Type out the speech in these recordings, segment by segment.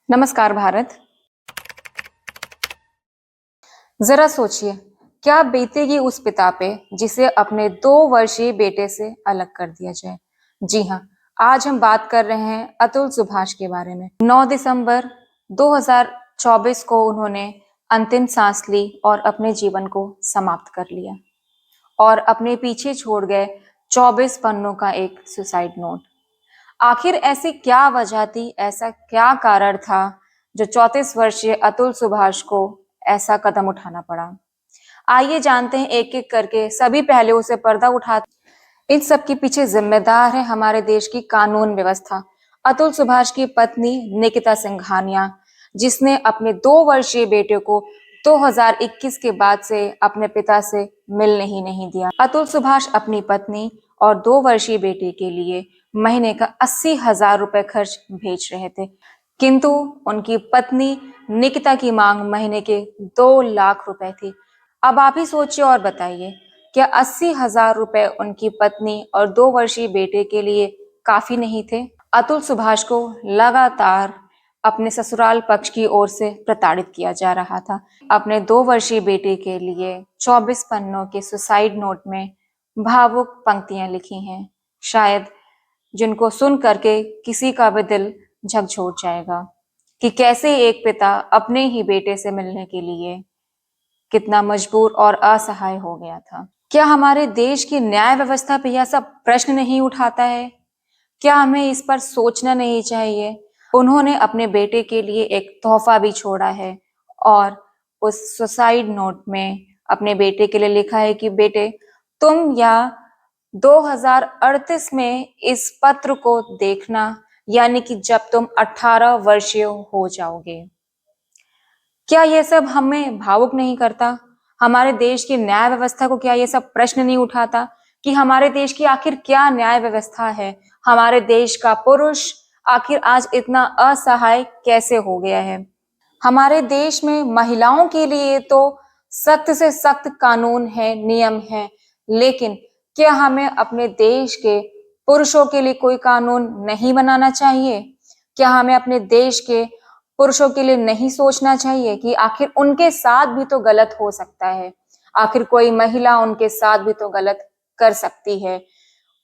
नमस्कार भारत। जरा सोचिए, क्या बीतेगी उस पिता पे जिसे अपने 2 वर्षीय बेटे से अलग कर दिया जाए। जी हाँ, आज हम बात कर रहे हैं अतुल सुभाष के बारे में। 9 दिसंबर 2024 को उन्होंने अंतिम सांस ली और अपने जीवन को समाप्त कर लिया और अपने पीछे छोड़ गए 24 पन्नों का एक सुसाइड नोट। आखिर ऐसी क्या वजह थी, ऐसा क्या कारण था जो 34 वर्षीय अतुल सुभाष को ऐसा कदम उठाना पड़ा। आइए जानते हैं एक एक करके सभी पहलुओं से पर्दा उठा। इन सब के पीछे जिम्मेदार है हमारे देश की कानून व्यवस्था। अतुल सुभाष की पत्नी निकिता सिंघानिया, जिसने अपने 2 वर्षीय बेटे को 2021 के बाद से अपने पिता से मिलने ही नहीं दिया। अतुल सुभाष अपनी पत्नी और 2 वर्षीय बेटे के लिए महीने का 80,000 रुपए खर्च भेज रहे थे, किंतु उनकी पत्नी निकिता की मांग महीने के 2 लाख रुपए थी। अब आप ही सोचिए और बताइए, क्या 80,000 रुपए उनकी पत्नी और 2 वर्षीय बेटे के लिए काफी नहीं थे। अतुल सुभाष को लगातार अपने ससुराल पक्ष की ओर से प्रताड़ित किया जा रहा था। अपने 2 वर्षीय बेटे के लिए 24 पन्नों के सुसाइड नोट में भावुक पंक्तियां लिखी हैं, शायद जिनको सुन करके किसी का भी दिल झकझोर जाएगा कि कैसे एक पिता अपने ही बेटे से मिलने के लिए कितना मजबूर और असहाय हो गया था। क्या हमारे देश की न्याय व्यवस्था पे यह सब प्रश्न नहीं उठाता है? क्या हमें इस पर सोचना नहीं चाहिए? उन्होंने अपने बेटे के लिए एक तोहफा भी छोड़ा है और उस सुसाइड नोट में अपने बेटे के लिए लिखा है कि बेटे, तुम या 2038 में इस पत्र को देखना, यानी कि जब तुम 18 वर्षीय हो जाओगे। क्या ये सब हमें भावुक नहीं करता? हमारे देश की न्याय व्यवस्था को क्या ये सब प्रश्न नहीं उठाता कि हमारे देश की आखिर क्या न्याय व्यवस्था है? हमारे देश का पुरुष आखिर आज इतना असहाय कैसे हो गया है? हमारे देश में महिलाओं के लिए तो सख्त से सख्त कानून है, नियम है, लेकिन क्या हमें अपने देश के पुरुषों के लिए कोई कानून नहीं बनाना चाहिए? क्या हमें अपने देश के पुरुषों के लिए नहीं सोचना चाहिए कि आखिर उनके साथ भी तो गलत हो सकता है, आखिर कोई महिला उनके साथ भी तो गलत कर सकती है।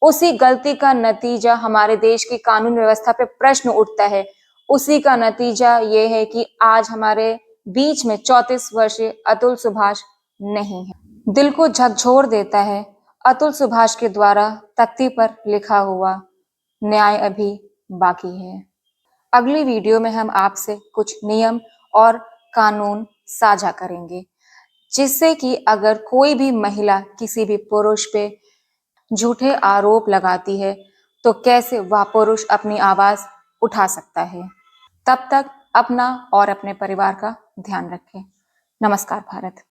उसी गलती का नतीजा हमारे देश की कानून व्यवस्था पे प्रश्न उठता है। उसी का नतीजा ये है कि आज हमारे बीच में 34 वर्षीय अतुल सुभाष नहीं है। दिल को झकझोर देता है अतुल सुभाष के द्वारा तख्ती पर लिखा हुआ, न्याय अभी बाकी है। अगली वीडियो में हम आपसे कुछ नियम और कानून साझा करेंगे, जिससे कि अगर कोई भी महिला किसी भी पुरुष पे झूठे आरोप लगाती है तो कैसे वह पुरुष अपनी आवाज उठा सकता है। तब तक अपना और अपने परिवार का ध्यान रखें। नमस्कार भारत।